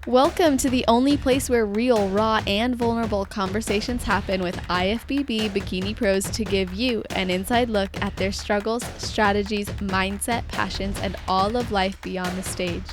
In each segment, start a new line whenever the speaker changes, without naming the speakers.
Welcome to the only place where real, raw, and vulnerable conversations happen with IFBB bikini pros to give you an inside look at their struggles, strategies, mindset, passions, and all of life beyond the stage.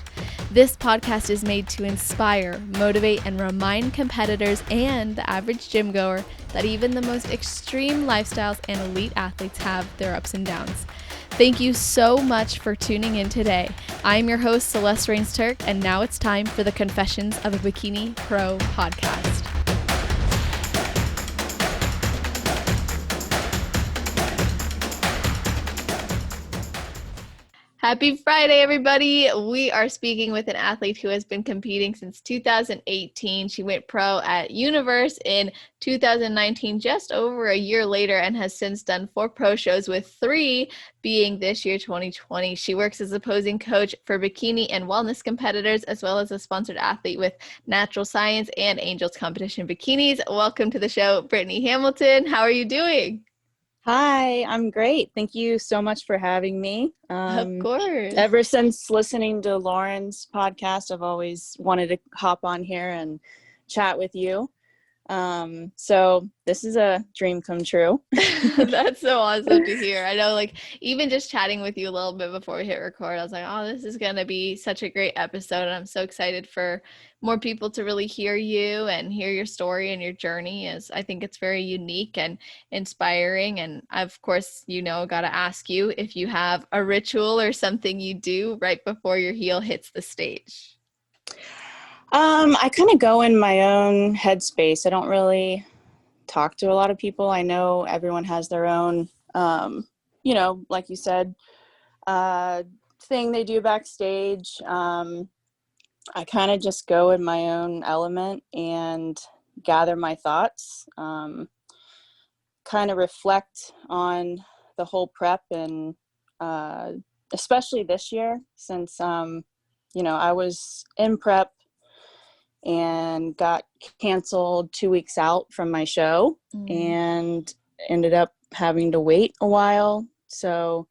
This podcast is made to inspire, motivate, and remind competitors and the average gym goer that even the most extreme lifestyles and elite athletes have their ups and downs. Thank you so much for tuning in today. I'm your host, Celeste Rains-Turk, and now it's time for the Confessions of a Bikini Pro podcast. Happy Friday, everybody. We are speaking with an athlete who has been competing since 2018. She went pro at Universe in 2019, just over a year later, and has since done 4 pro shows, with 3 being this year, 2020. She works as a posing coach for bikini and wellness competitors, as well as a sponsored athlete with Natural Science and Angels Competition Bikinis. Welcome to the show, Brittany Hamilton. How are you doing?
Hi, I'm great. Thank you so much for having me.
Of course.
Ever since listening to Lauren's podcast, I've always wanted to hop on here and chat with you. So this is a dream come true.
That's so awesome to hear. I know, even just chatting with you a little bit before we hit record, I was like, oh, this is going to be such a great episode. And I'm so excited for more people to really hear you and hear your story and your journey, as I think it's very unique and inspiring. And of course, got to ask you if you have a ritual or something you do right before your heel hits the stage.
I kind of go in my own headspace. I don't really talk to a lot of people. I know everyone has their own, like you said, thing they do backstage. I kind of just go in my own element and gather my thoughts, kind of reflect on the whole prep, and especially this year, since, I was in prep and got canceled 2 weeks out from my show and ended up having to wait a while. So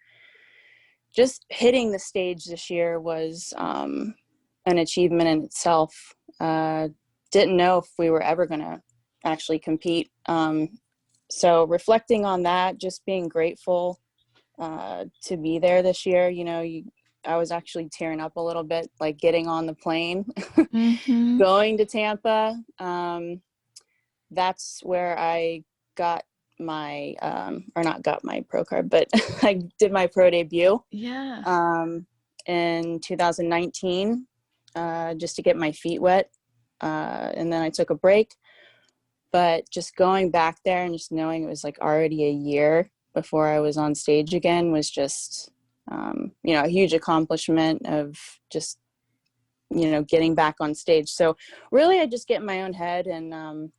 just hitting the stage this year was an achievement in itself. Didn't know if we were ever going to actually compete. So reflecting on that, just being grateful to be there this year. I was actually tearing up a little bit, like getting on the plane, going to Tampa. That's where I got my, or not got my pro card, but I did my pro debut.
Yeah.
In 2019, just to get my feet wet. And then I took a break, but just going back there and just knowing it was like already a year before I was on stage again was just, a huge accomplishment of just, getting back on stage. So really I just get in my own head and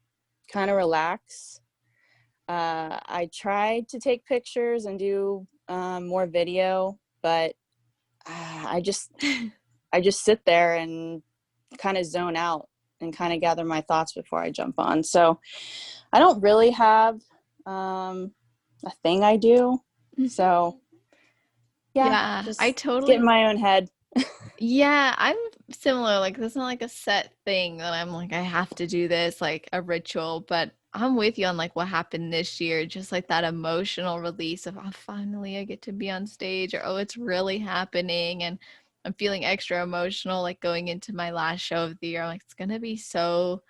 kind of relax. I tried to take pictures and do more video, but I just sit there and kind of zone out and kind of gather my thoughts before I jump on. So I don't really have a thing I do. So
Yeah,
just
I totally
get in my own head.
Yeah, I'm similar. There's not a set thing that I'm like, I have to do this, like a ritual, but I'm with you on what happened this year, just that emotional release of, oh, finally I get to be on stage, or, oh, it's really happening. And I'm feeling extra emotional, going into my last show of the year. It's going to be so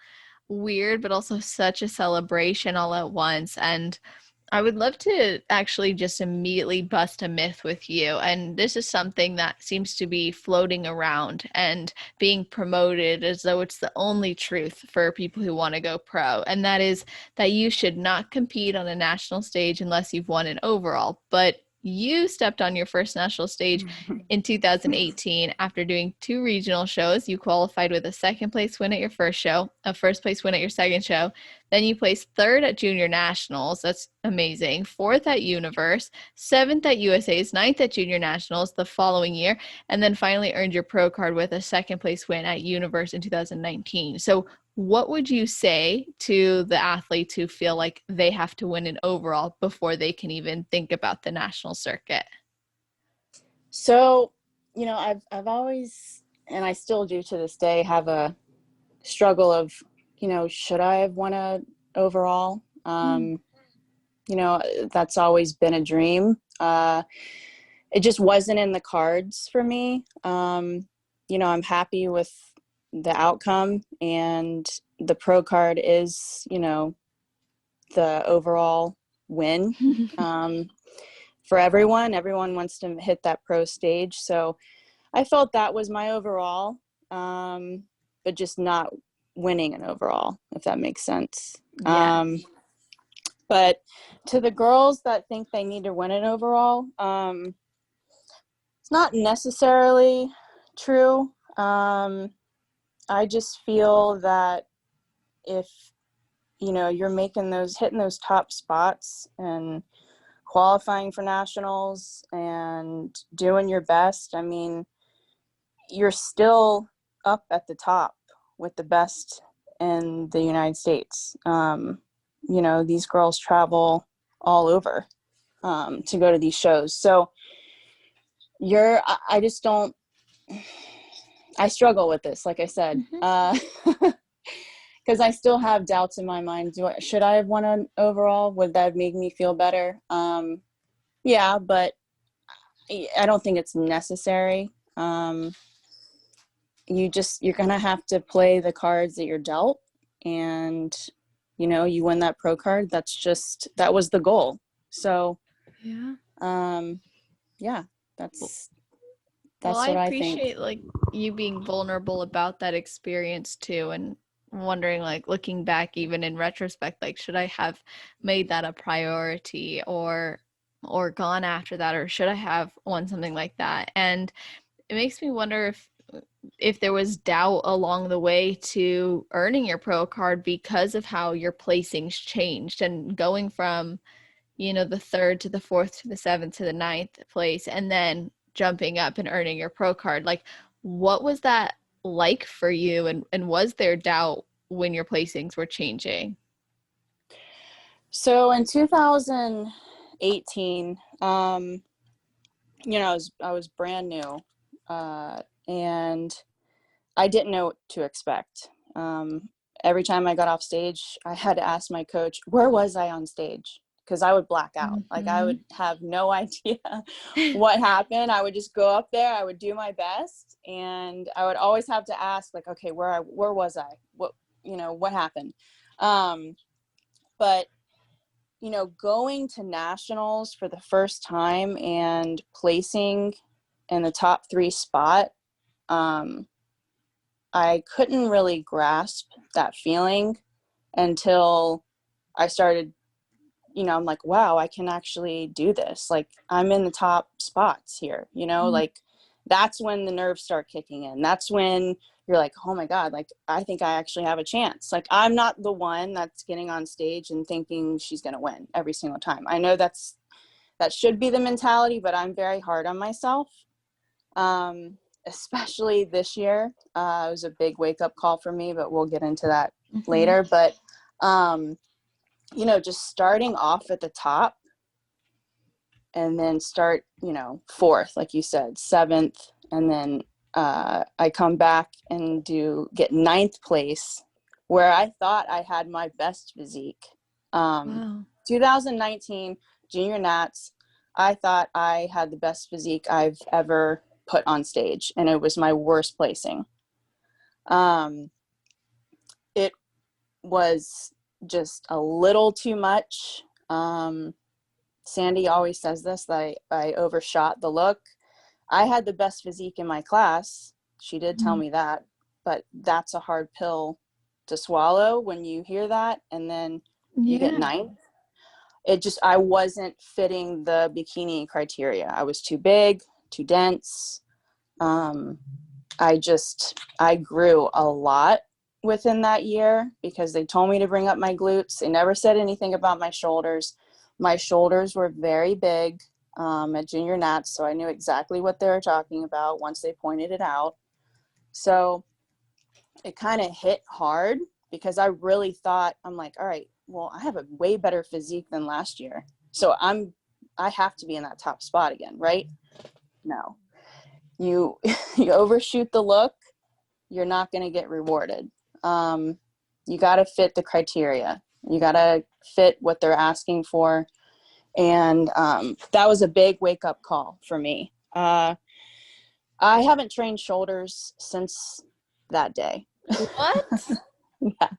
weird, but also such a celebration all at once. And I would love to actually just immediately bust a myth with you. And this is something that seems to be floating around and being promoted as though it's the only truth for people who want to go pro. And that is that you should not compete on a national stage unless you've won an overall. But you stepped on your first national stage in 2018 after doing 2 regional shows. You qualified with a second place win at your first show, a first place win at your second show. Then you placed 3rd at Junior Nationals. That's amazing. 4th at Universe, 7th at USA's, 9th at Junior Nationals the following year, and then finally earned your pro card with a second place win at Universe in 2019. So what would you say to the athletes who feel like they have to win an overall before they can even think about the national circuit?
So, I've always, and I still do to this day, have a struggle of, should I have won a overall?
Mm.
That's always been a dream. It just wasn't in the cards for me. I'm happy with the outcome, and the pro card is, the overall win. Um, for everyone. Everyone wants to hit that pro stage. So I felt that was my overall, but just not winning an overall, if that makes sense.
Yeah.
But to the girls that think they need to win an overall, it's not necessarily true. I just feel that if you're hitting those top spots and qualifying for nationals and doing your best, I mean, you're still up at the top with the best in the United States. These girls travel all over to go to these shows. So I just don't, I struggle with this, like I said,
Mhm.
because I still have doubts in my mind. Should I have won an overall? Would that have made me feel better? Yeah, but I don't think it's necessary. You're gonna have to play the cards that you're dealt, and you win that pro card. That was the goal. So
Yeah.
um yeah,
Well,
that's
well,
that's
I
what I think.
appreciate like you being vulnerable about that experience too, and wondering like looking back even in retrospect, like should I have made that a priority or gone after that, or should I have won something like that? And it makes me wonder if there was doubt along the way to earning your pro card because of how your placings changed and going from, the third to the fourth to the seventh to the ninth place and then jumping up and earning your pro card. Like, what was that like for you? And was there doubt when your placings were changing?
So in 2018, I was brand new, and I didn't know what to expect. Every time I got off stage, I had to ask my coach, where was I on stage? Because I would black out. Like, I
Mm-hmm.
would have no idea what happened. I would just go up there, I would do my best, and I would always have to ask, like, okay, where was I? What happened? But going to nationals for the first time and placing in the top 3 spot, um, I couldn't really grasp that feeling until I started, I'm like, wow, I can actually do this. Like, I'm in the top spots here, like that's when the nerves start kicking in. That's when you're like, oh my God, like, I think I actually have a chance. Like, I'm not the one that's getting on stage and thinking she's going to win every single time. I know that should be the mentality, but I'm very hard on myself. Especially this year. It was a big wake up call for me, but we'll get into that
Mm-hmm.
later. But, just starting off at the top and then start, fourth, like you said, seventh, and then I come back and get ninth place, where I thought I had my best physique.
Wow.
2019 Junior Nats, I thought I had the best physique I've ever put on stage, and it was my worst placing. It was just a little too much. Sandy always says this, that I overshot the look. I had the best physique in my class. She did tell me that, but that's a hard pill to swallow when you hear that and then you get
Yeah.
ninth. I wasn't fitting the bikini criteria. I was too big, too dense. Um, I grew a lot within that year because they told me to bring up my glutes. They never said anything about my shoulders. My shoulders were very big at Junior Nats, so I knew exactly what they were talking about once they pointed it out. So it kind of hit hard because I really thought, I'm like, all right, well, I have a way better physique than last year. So I have to be in that top spot again, right? No. You you overshoot the look, you're not going to get rewarded. You got to fit the criteria. You got to fit what they're asking for. And that was a big wake up call for me. I haven't trained shoulders since that day.
What?
Yeah.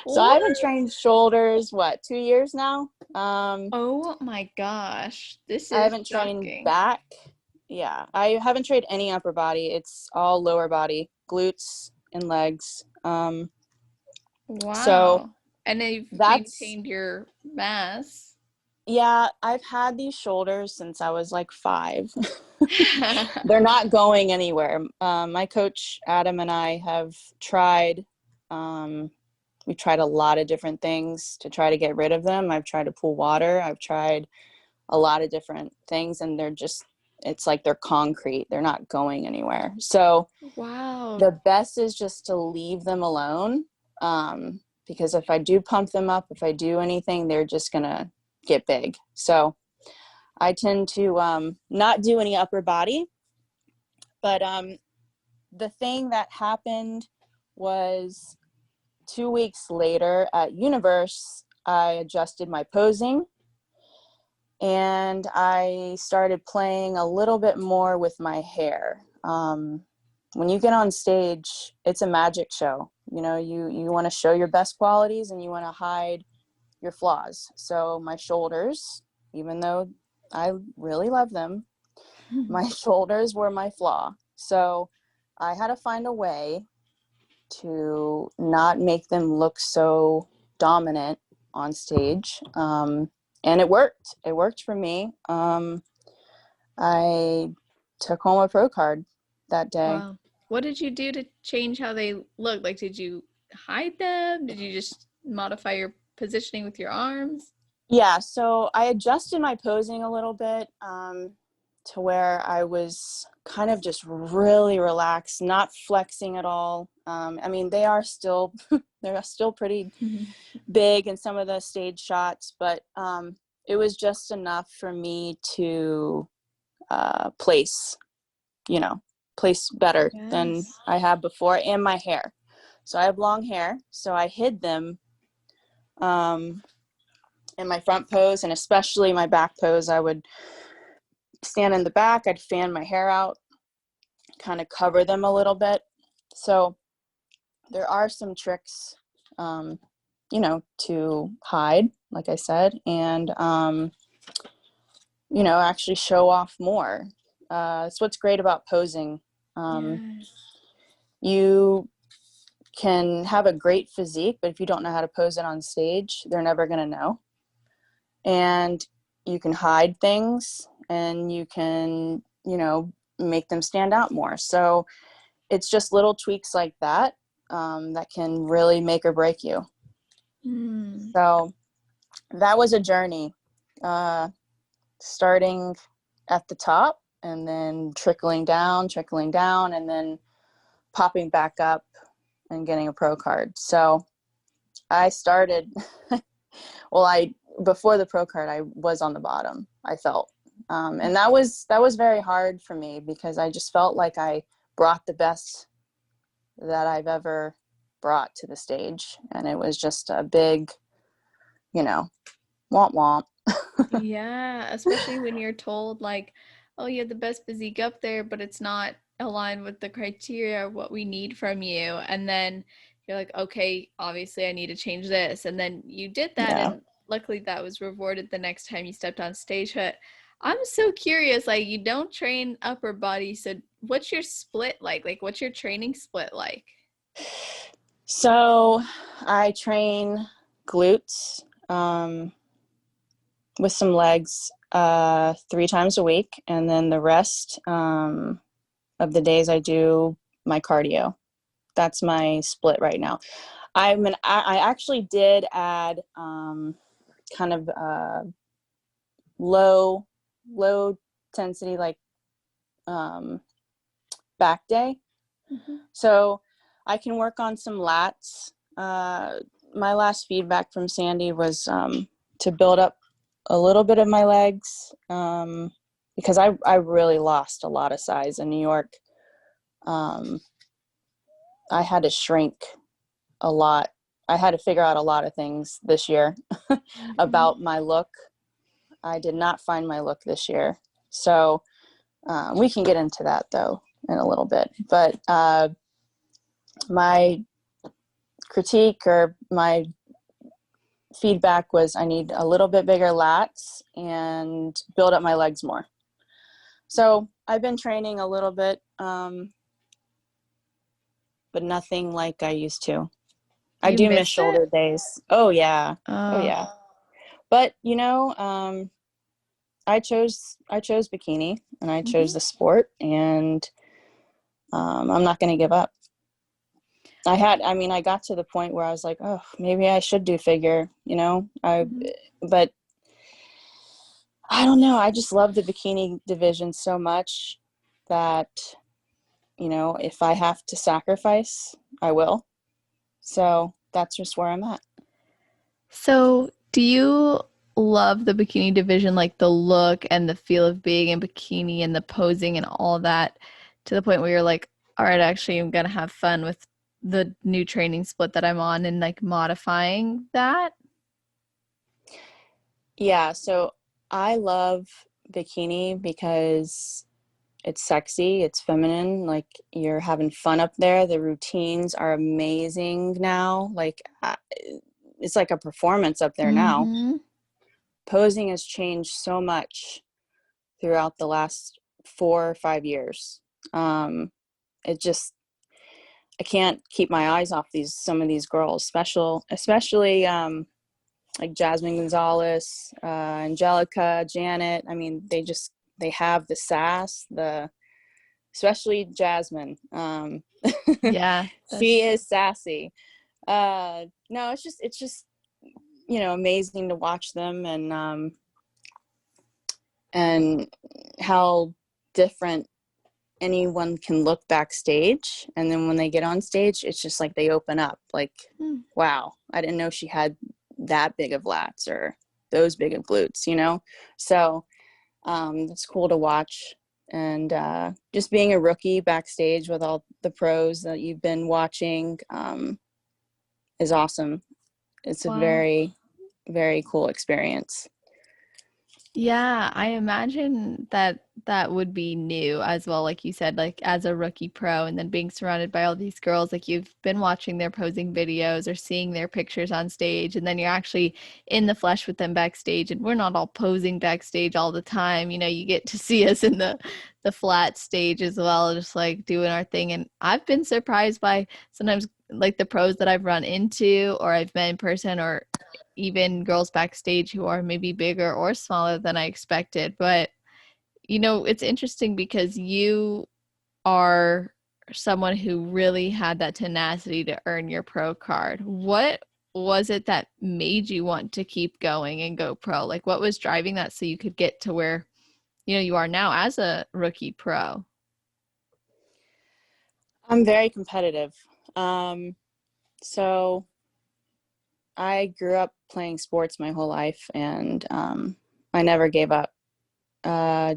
So I haven't
What?
trained shoulders, what, 2 years now?
Oh my gosh. This
I
is
haven't trained
shocking.
back. Yeah. I haven't trained any upper body. It's all lower body, glutes and legs. So
Wow. And then you've
that's,
maintained your mass.
yeah, I've had these shoulders since I was like 5. They're not going anywhere. My coach, Adam, and I have tried, we tried a lot of different things to try to get rid of them. I've tried to pull water. I've tried a lot of different things, and they're just, it's like they're concrete. They're not going anywhere. So
Wow.
the best is just to leave them alone. Because if I do pump them up, if I do anything, they're just going to get big. So I tend to not do any upper body. But the thing that happened was 2 weeks later at Universe, I adjusted my posing and I started playing a little bit more with my hair. When you get on stage, it's a magic show. You know, you want to show your best qualities and you want to hide your flaws. So my shoulders, even though I really love them, my shoulders were my flaw. So I had to find a way to not make them look so dominant on stage. And it worked. It worked for me. I took home a pro card that day.
Wow. What did you do to change how they look? Like, did you hide them? Did you just modify your positioning with your arms?
Yeah, so I adjusted my posing a little bit to where I was kind of just really relaxed, not flexing at all. I mean, they are still they're still pretty big in some of the stage shots, but it was just enough for me to place, you know, place better than
Yes.
I have before, and my hair. So I have long hair, so I hid them um, in my front pose, and especially my back pose. I would stand in the back, I'd fan my hair out, kind of cover them a little bit. So there are some tricks, um, to hide, like I said, and, actually show off more. It's what's great about posing.
Yes.
You can have a great physique, but if you don't know how to pose it on stage, they're never going to know. And you can hide things and you can, make them stand out more. So it's just little tweaks like that that can really make or break you.
Mm.
So that was a journey, starting at the top and then trickling down, and then popping back up and getting a pro card. So I started, well, before the pro card, I was on the bottom, I felt. And that was very hard for me because I just felt like I brought the best that I've ever brought to the stage. And it was just a big, you know, womp womp.
Yeah, especially when you're told like, oh, you have the best physique up there, but it's not aligned with the criteria of what we need from you. And then you're like, okay, obviously I need to change this. And then you did that,
Yeah.
and luckily that was rewarded the next time you stepped on stage. But I'm so curious, like you don't train upper body, so what's your split like? Like what's your training split like?
So I train glutes with some legs 3 times a week. And then the rest of the days I do my cardio. That's my split right now. I actually did add kind of low low intensity, like um, back day.
Mhm.
So I can work on some lats. My last feedback from Sandy was to build up a little bit of my legs, because I really lost a lot of size in New York. Um, I had to shrink a lot. I had to figure out a lot of things this year
Mhm.
about my look. I did not find my look this year. So we can get into that though in a little bit. But my critique or my feedback was I need a little bit bigger lats and build up my legs more. So I've been training a little bit, but nothing like I used to. I
You
do miss
miss it?
shoulder days. Oh yeah. Oh
Uh,
yeah. But I chose bikini and I chose
mhm.
the sport, and I'm not going to give up. I got to the point where I was like, oh, maybe I should do figure,
Mhm.
but I don't know. I just love the bikini division so much that, if I have to sacrifice, I will. So that's just where I'm at.
So, do you love the bikini division, like the look and the feel of being in bikini and the posing and all that, to the point where you're like, all right, actually, I'm gonna have fun with the new training split that I'm on and like modifying that?
Yeah. So I love bikini because it's sexy, it's feminine, like you're having fun up there. The routines are amazing now. Like it's like a performance up there now.
Mm-hmm.
Posing has changed so much throughout the last 4 or 5 years. It just I can't keep my eyes off some of these girls, especially like Jasmine Gonzalez, Angelica, Janet. I mean, they have the sass, especially Jasmine.
Yeah, that's
She
true.
is sassy. No, it's just amazing to watch them, and how different anyone can look backstage, and then when they get on stage it's just like they open up like,
Hmm.
wow, I didn't know she had that big of lats or those big of glutes. So it's cool to watch, and just being a rookie backstage with all the pros that you've been watching is awesome. It's a
Wow.
very, very cool experience.
Yeah, I imagine that that would be new as well, like you said, like as a rookie pro, and then being surrounded by all these girls, like you've been watching their posing videos or seeing their pictures on stage, and then you're actually in the flesh with them backstage, and we're not all posing backstage all the time. You get to see us in the flat stage as well, just like doing our thing. And I've been surprised by sometimes like the pros that I've run into or I've met in person, or even girls backstage who are maybe bigger or smaller than I expected. But, it's interesting because you are someone who really had that tenacity to earn your pro card. What was it that made you want to keep going and go pro? Like, what was driving that so you could get to where, you are now as a rookie pro?
I'm very competitive. So I grew up playing sports my whole life, and I never gave up. Uh,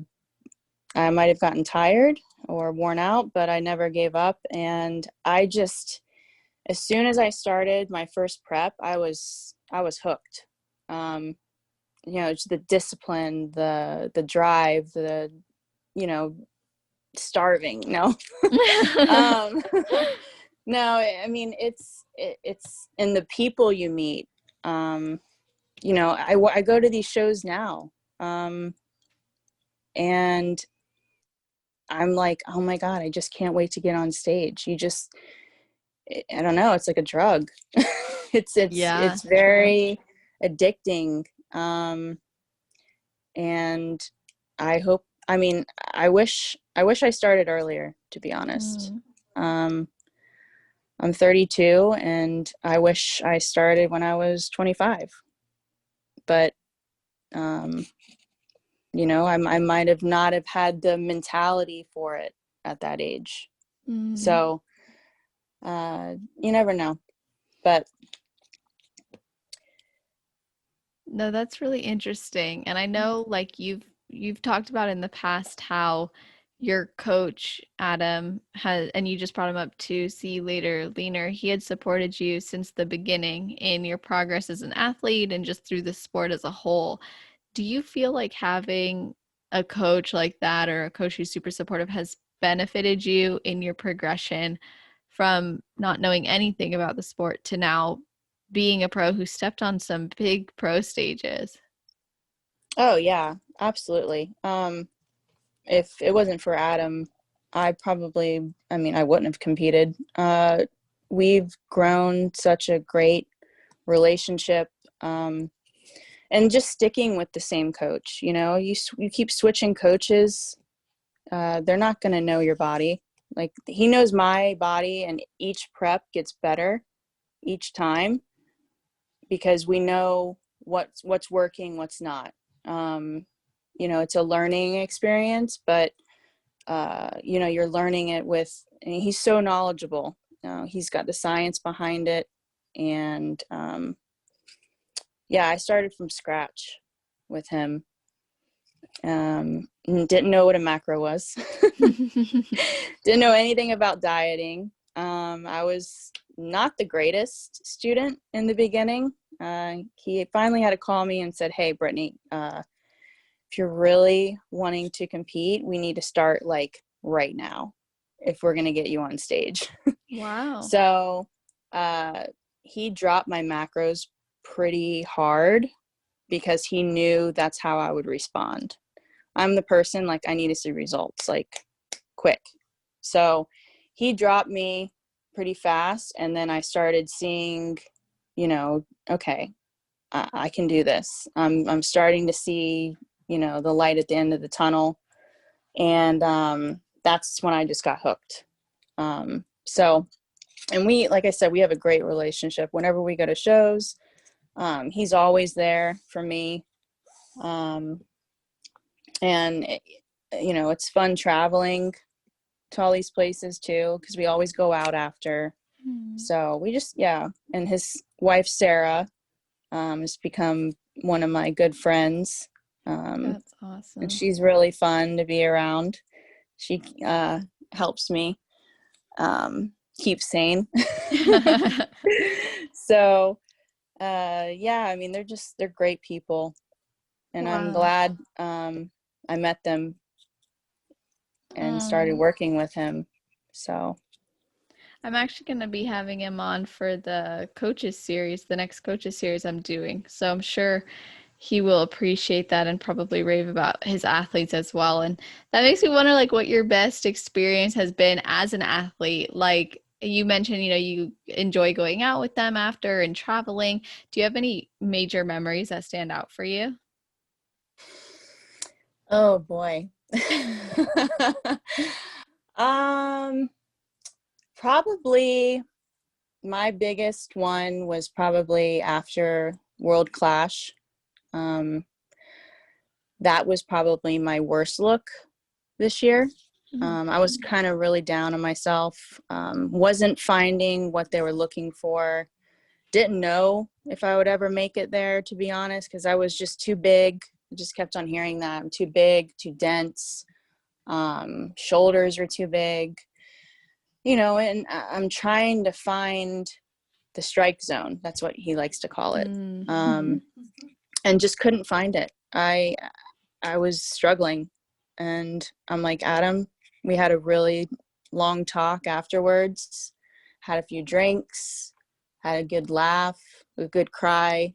I might have gotten tired or worn out, but I never gave up. And as soon as I started my first prep, I was hooked. Um, it's the discipline, the drive, you know, starving. No, um, no. I mean, it's in the people you meet. Um, I go to these shows now, um, and I'm like, oh my god, I just can't wait to get on stage. I don't know, it's like a drug.
Yeah,
It's
true.
very addicting, and I hope. I mean, I wish I started earlier. To be honest,
Mm.
um, I'm 32, and I wish I started when I was 25. But um, I might have not have had the mentality for it at that age.
Mm.
So you never know. But
No, that's really interesting. And I know like you've talked about in the past how your coach Adam has, and you just brought him up to see you later, leaner, he had supported you since the beginning in your progress as an athlete and just through the sport as a whole. Do you feel like having a coach like that or a coach who's super supportive has benefited you in your progression from not knowing anything about the sport to now being a pro who stepped on some big pro stages?
Oh yeah, absolutely. If it wasn't for Adam, I mean, I wouldn't have competed. We've grown such a great relationship. And just sticking with the same coach, you keep switching coaches, they're not going to know your body. Like he knows my body, and each prep gets better each time because we know what's working, what's not. Um, it's a learning experience, but you're learning it with. And he's so knowledgeable. He's got the science behind it, and yeah, I started from scratch with him. Didn't know what a macro was. Didn't know anything about dieting. I was not the greatest student in the beginning. He finally had to call me and said, "Hey, Brittany, if you're really wanting to compete, we need to start like right now if we're going to get you on stage."
Wow.
So he dropped my macros pretty hard because he knew that's how I would respond. I'm the person, like, I need to see results, like, quick. So he dropped me pretty fast, and then I started seeing, okay, I can do this. I'm starting to see, the light at the end of the tunnel, and that's when I just got hooked. So, and we, like I said, we have a great relationship. Whenever we go to shows, he's always there for me. Um, and it's fun traveling to all these places too, because we always go out after.
Hmm.
So we just, yeah. And his wife Sarah has become one of my good friends,
That's
and
awesome.
she's really fun to be around. She helps me keep sane. So yeah, I mean, they're great people, and I'm
Wow.
glad I met them and started
Um,
working with him. So,
I'm actually going to be having him on for the coaches series, the next coaches series I'm doing. So I'm sure he will appreciate that and probably rave about his athletes as well. And that makes me wonder like what your best experience has been as an athlete. Like you mentioned, you enjoy going out with them after and traveling. Do you have any major memories that stand out for you?
oh boy. um, Probably my biggest one was probably after World Clash. Um, that was probably my worst look this year.
Mm.
I was kind of really down on myself. Wasn't finding what they were looking for. Didn't know if I would ever make it there, to be honest, because I was just too big. I just kept on hearing that I'm too big, too dense. Shoulders are too big, and I'm trying to find the strike zone. That's what he likes to call it.
Mm.
And just couldn't find it. I was struggling, and I'm like, Adam, we had a really long talk afterwards, had a few drinks, had a good laugh, a good cry.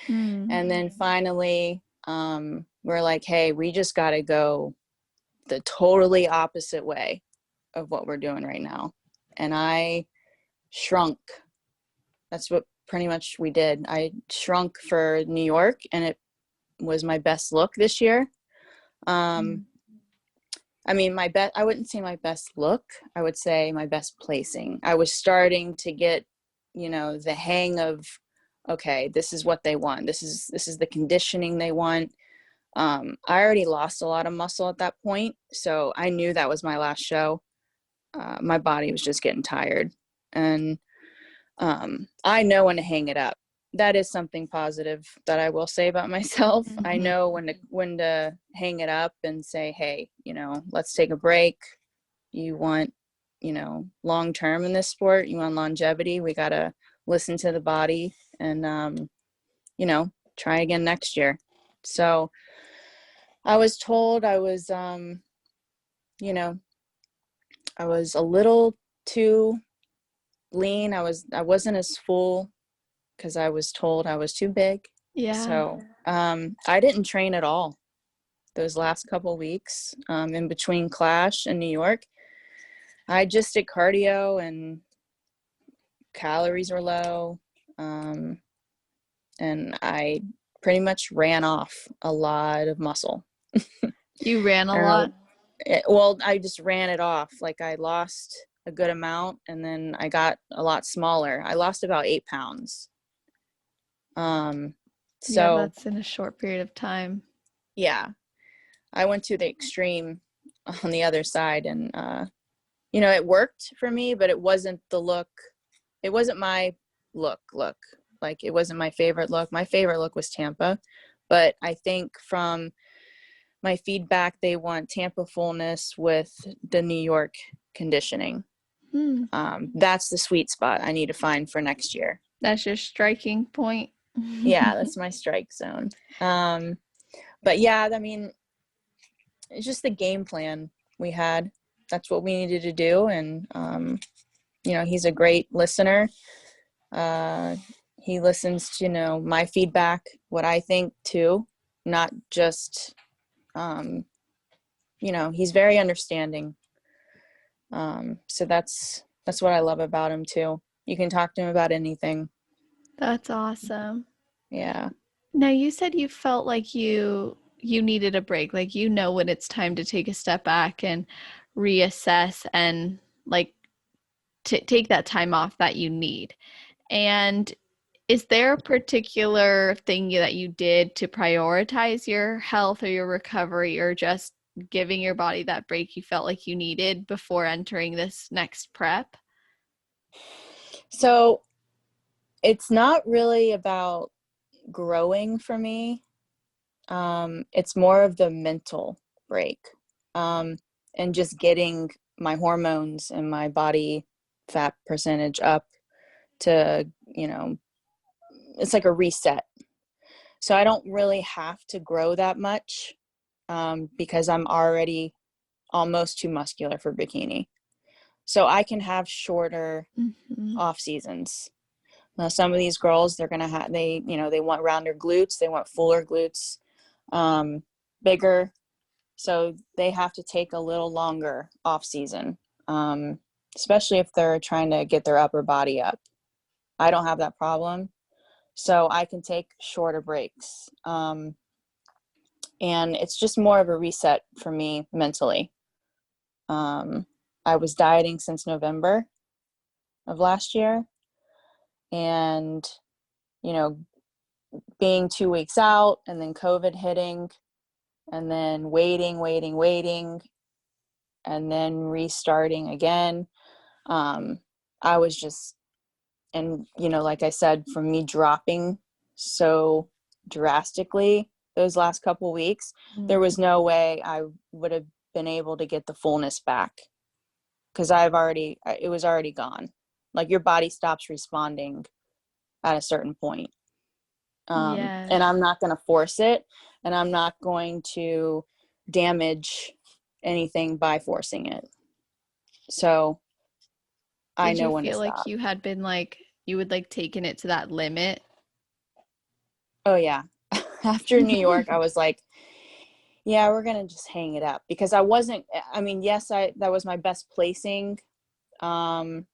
Mm.
And then finally, we're like, hey, we just got to go the totally opposite way of what we're doing right now. And I shrunk. That's what pretty much we did. I shrunk for New York, and it was my best look this year. Um,
Mm.
I mean, I wouldn't say my best look. I would say my best placing. I was starting to get, the hang of, okay, this is what they want. This is the conditioning they want. I already lost a lot of muscle at that point, so I knew that was my last show. My body was just getting tired, and I know when to hang it up. that is something positive that I will say about myself. I
Mhm.
know when to hang it up and say, hey, let's take a break. You want, long term in this sport, you want longevity, we got to listen to the body and try again next year. So I was told you know, I was a little too lean. I wasn't as full because I was told I was too big.
Yeah.
So I didn't train at all those last couple weeks in between Clash in New York. I just did cardio and calories were low. Um, and I pretty much ran off a lot of muscle.
You ran
I
a
don't know.
lot?
Well, I just ran it off. Like I lost a good amount and then I got a lot smaller. I lost about 8 pounds. Um,
Yeah,
so
that's in a short period of time.
yeah, I went to the extreme on the other side and, it worked for me, but it wasn't the look. It wasn't my look. Like it wasn't my favorite look. My favorite look was Tampa. But I think from my feedback, they want Tampa fullness with the New York conditioning.
Hmm.
That's the sweet spot I need to find for next year.
That's your striking point.
Yeah, that's my strike zone. But yeah, I mean, it's just the game plan we had. That's what we needed to do. And, he's a great listener. Uh, he listens to, my feedback, what I think too, not just, he's very understanding. So that's what I love about him too. You can talk to him about anything.
That's awesome.
Yeah.
Now you said you felt like you needed a break, like you know when it's time to take a step back and reassess and like take that time off that you need. And is there a particular thing that you did to prioritize your health or your recovery or just giving your body that break you felt like you needed before entering this next prep?
So it's not really about growing for me. It's more of the mental break, um, and just getting my hormones and my body fat percentage up to, it's like a reset. So I don't really have to grow that much because I'm already almost too muscular for bikini. So I can have shorter
Hmm.
off seasons. Now, some of these girls, they're gonna have they want rounder glutes, they want fuller glutes, um, bigger. So they have to take a little longer off season, um, especially if they're trying to get their upper body up. I don't have that problem, so I can take shorter breaks, and it's just more of a reset for me mentally. Um, I was dieting since November of last year, and you know, being 2 weeks out, and then COVID hitting, and then waiting, and then restarting again. Um, I was just, and like I said, from me dropping so drastically those last couple weeks, there was no way I would have been able to get the fullness back because it was already gone. Like your body stops responding at a certain point. And
Yes.
I'm not going to force it, and I'm not going to damage anything by forcing it. So I
Did
know
you
when to
feel like
stop.
you had been like you would like taken it to that limit?
Oh yeah. After New York, I was like, yeah, we're going to just hang it up because I mean, yes, that was my best placing. Um,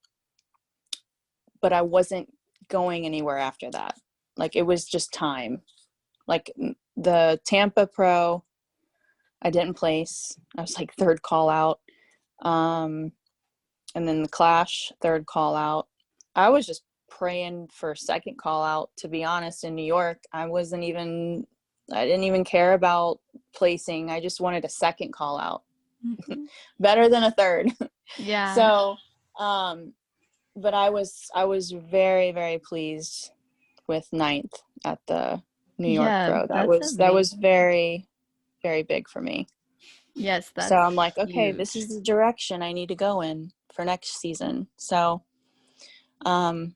but I wasn't going anywhere after that. Like it was just time. Like the Tampa Pro, I didn't place. I was like third call out. Um, and then the Clash, third call out. I was just praying for second call out, to be honest. In New York, I didn't even care about placing. I just wanted a second call out.
Mhm.
Better than a third.
Yeah.
So, but I was very, very pleased with ninth at the New York
Yeah,
Pro. That
that's
was
amazing.
very, very big for me.
Yes,
So
that's
I'm like, okay, this
huge.
is the direction I need to go in for next season. So, um,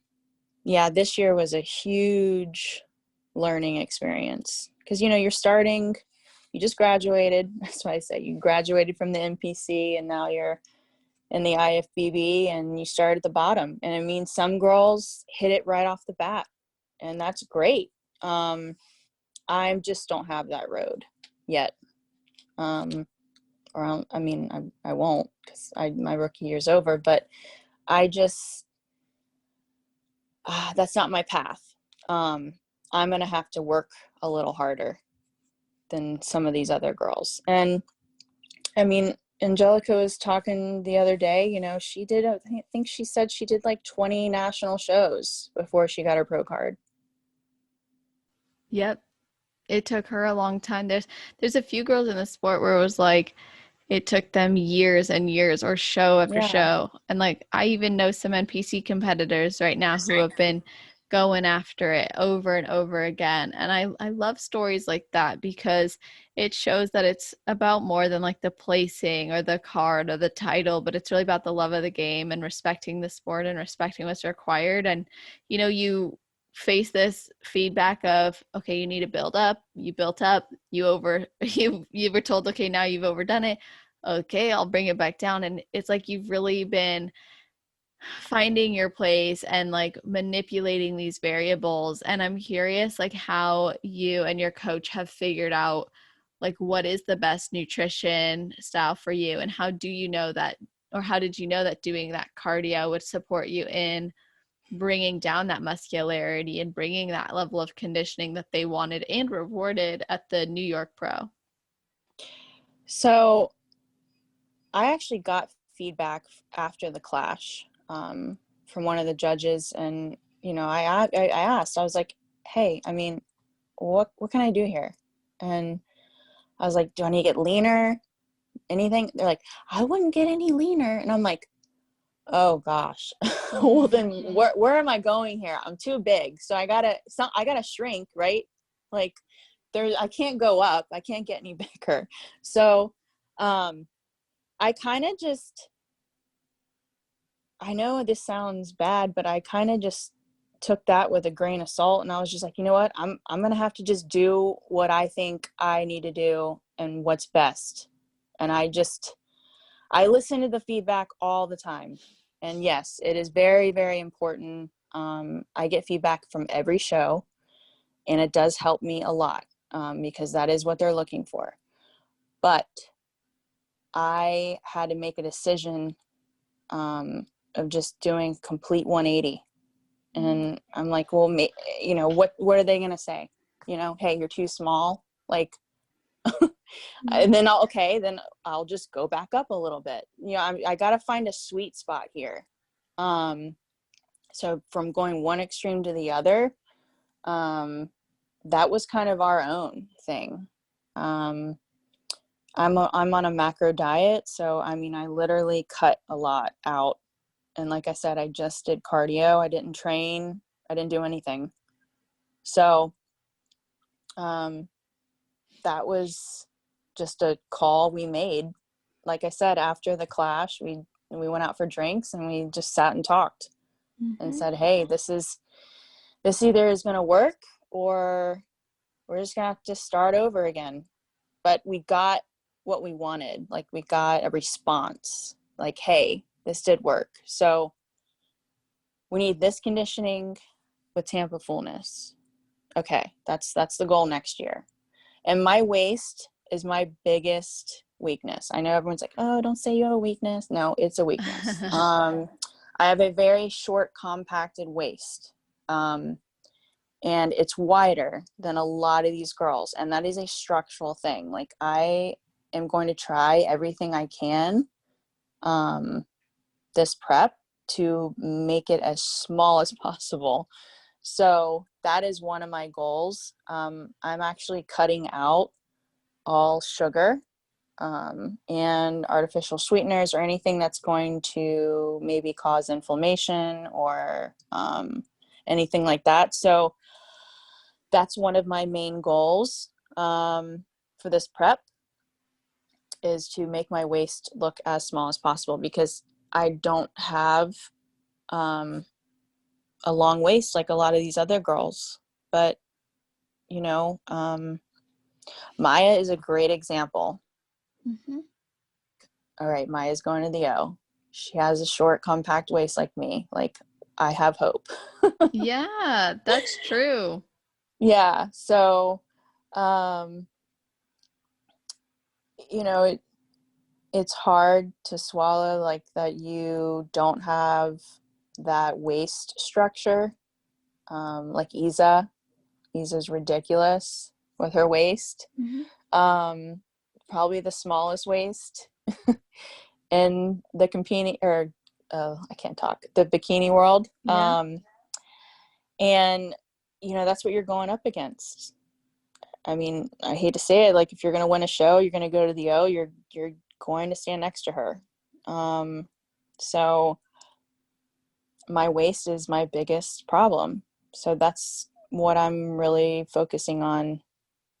yeah, this year was a huge learning experience because, you know, you just graduated. That's why I say you graduated from the NPC and now you're in the IFBB and you start at the bottom. And it means some girls hit it right off the bat, and that's great. I just don't have that road yet. I mean, I won't because my rookie year's over, but I just, that's not my path. I'm going to have to work a little harder than some of these other girls. And I mean, Angelica was talking the other day, you know, I think she said she did like 20 national shows before she got her pro card.
Yep. It took her a long time. There's a few girls in the sport where it was like it took them years and years or show after
Yeah.
show. And like I even know some NPC competitors right now who have been going after it over and over again. And I love stories like that because it shows that it's about more than like the placing or the card or the title, but it's really about the love of the game and respecting the sport and respecting what's required. And you face this feedback of, okay, you need to build up, you built up, you were told, okay, now you've overdone it, okay, I'll bring it back down. And it's like you've really been finding your place and like manipulating these variables. And I'm curious like how you and your coach have figured out like what is the best nutrition style for you, and how do you know that, or how did you know that doing that cardio would support you in bringing down that muscularity and bringing that level of conditioning that they wanted and rewarded at the New York Pro?
So I actually got feedback after the clash, from one of the judges. And, you know, I asked, I was like, hey, I mean, what can I do here? And I was like, do I need to get leaner? Anything? They're like, I wouldn't get any leaner. And I'm like, oh gosh. Well then where am I going here? I'm too big. So I gotta shrink, right? Like I can't go up. I can't get any bigger. So I kind of just, I know this sounds bad, but I kind of just took that with a grain of salt, and I was just like, you know what? I'm going to have to just do what I think I need to do and what's best. And I listen to the feedback all the time. And yes, it is very, very important. I get feedback from every show, and it does help me a lot, because that is what they're looking for. But I had to make a decision, of just doing complete 180. And I'm like, well, you know, what are they going to say? You know, hey, you're too small. Like, and then then I'll just go back up a little bit. You know, I got to find a sweet spot here. So from going one extreme to the other, that was kind of our own thing. Um, I'm on a macro diet. So, I mean, I literally cut a lot out. And like I said, I just did cardio. I didn't train. I didn't do anything. So, um, that was just a call we made. Like I said, after the clash, we went out for drinks and we just sat and talked and
Mm-hmm.
said, hey, this either is going to work or we're just going to have to start over again. But we got what we wanted. Like we got a response like, hey, this did work. So we need this conditioning with Tampa fullness. Okay, that's the goal next year. And my waist is my biggest weakness. I know everyone's like, oh, don't say you have a weakness. No, it's a weakness. I have a very short, compacted waist. And it's wider than a lot of these girls. And that is a structural thing. Like I am going to try everything I can, this prep, to make it as small as possible. So that is one of my goals. I'm actually cutting out all sugar, and artificial sweeteners or anything that's going to maybe cause inflammation or anything like that. So that's one of my main goals for this prep, is to make my waist look as small as possible, because I don't have a long waist like a lot of these other girls. But, you know, Maya is a great example.
Hmm.
All right, Maya's going to the O. She has a short, compact waist like me. Like, I have hope.
Yeah, that's true.
Yeah. So, um, you know, it's hard to swallow, like, that you don't have that waist structure. Like Isa's ridiculous with her waist.
Hmm.
Um, Probably the smallest waist in the competing, or I can't talk, the bikini world.
Yeah.
And that's what you're going up against. I mean, I hate to say it, like, if you're going to win a show, you're going to go to the O, you're going to stand next to her. So my waist is my biggest problem. So that's what I'm really focusing on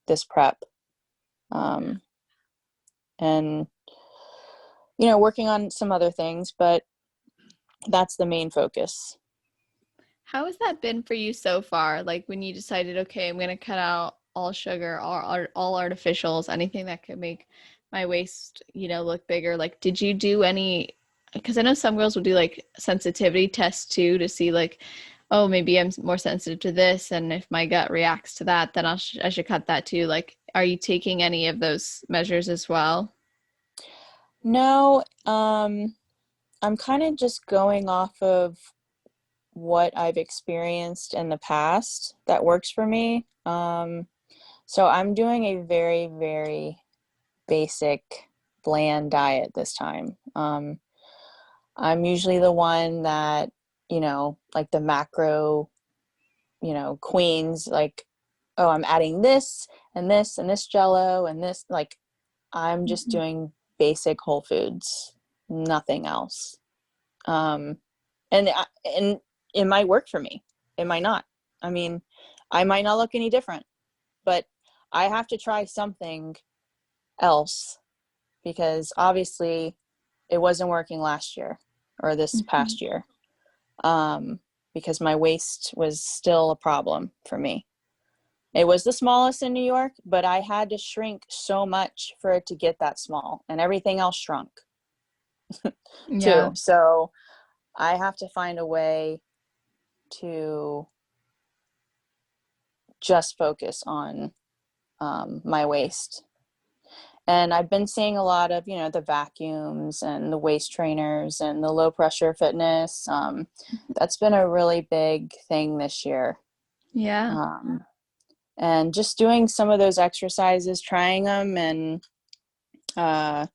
this prep. Um, and working on some other things, but that's the main focus.
How has that been for you so far? Like when you decided, okay, I'm gonna cut out all sugar, all artificials, anything that could make my waist, look bigger. Like, did you do any? Because I know some girls will do like sensitivity tests too to see like, oh, maybe I'm more sensitive to this, and if my gut reacts to that, then I should cut that too. Like, are you taking any of those measures as well?
No, I'm kind of just going off of what I've experienced in the past that works for me. So I'm doing a very, very basic, bland diet this time. I'm usually the one that, like the macro, queens, like, oh, I'm adding this and this and this jello and this. Like, I'm just
Mhm.
doing basic whole foods, nothing else. Um, and it might work for me. It might not. I mean, I might not look any different, but I have to try something else, because obviously it wasn't working last year or this
Mhm.
past year, because my waist was still a problem for me. It was the smallest in New York, but I had to shrink so much for it to get that small, and everything else shrunk
Yeah.
too. So I have to find a way to just focus on my waist. And I've been seeing a lot of, the vacuums and the waist trainers and the low pressure fitness. That's been a really big thing this year.
Yeah.
Um, and just doing some of those exercises, trying them, and uh,